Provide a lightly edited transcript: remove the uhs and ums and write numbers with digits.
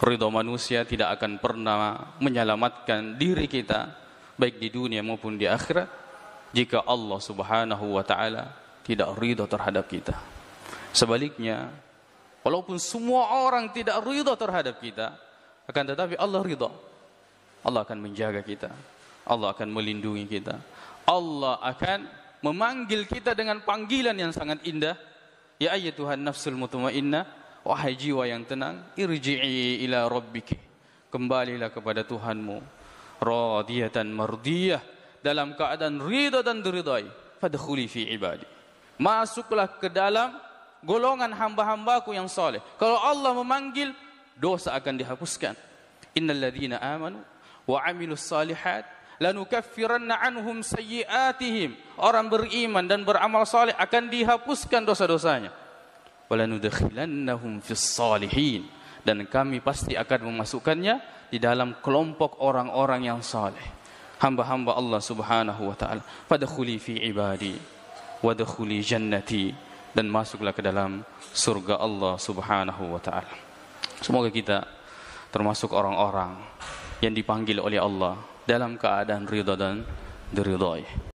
Ridha manusia tidak akan pernah menyelamatkan diri kita baik di dunia maupun di akhirat jika Allah Subhanahu wa taala tidak ridha terhadap kita. Sebaliknya, walaupun semua orang tidak ridha terhadap kita, akan tetapi Allah ridha. Allah akan menjaga kita. Allah akan melindungi kita. Allah akan memanggil kita dengan panggilan yang sangat indah. Ya ayyatuhan nafsul mutmainnah, wahai jiwa yang tenang, irji'i ila rabbiki, kembalilah kepada Tuhanmu, radiyatan mardiyah, dalam keadaan ridha dan diridai, fadkhuli fi ibadi, masuklah ke dalam golongan hamba-hambaku yang saleh. Kalau Allah memanggil, dosa akan dihapuskan. Innal ladzina amanu wa amilus salihat lanukaffiranna anhum sayyi'atihim, orang beriman dan beramal saleh akan dihapuskan dosa-dosanya. Walanudkhilannahum fis salihin, dan kami pasti akan memasukkannya di dalam kelompok orang-orang yang saleh, hamba-hamba Allah Subhanahu wa taala. Fadkhuli fi ibadi wadkhuli jannati, dan masuklah ke dalam surga Allah Subhanahu wa taala. Semoga kita termasuk orang-orang yang dipanggil oleh Allah dalam keadaan ridha dan diridhai.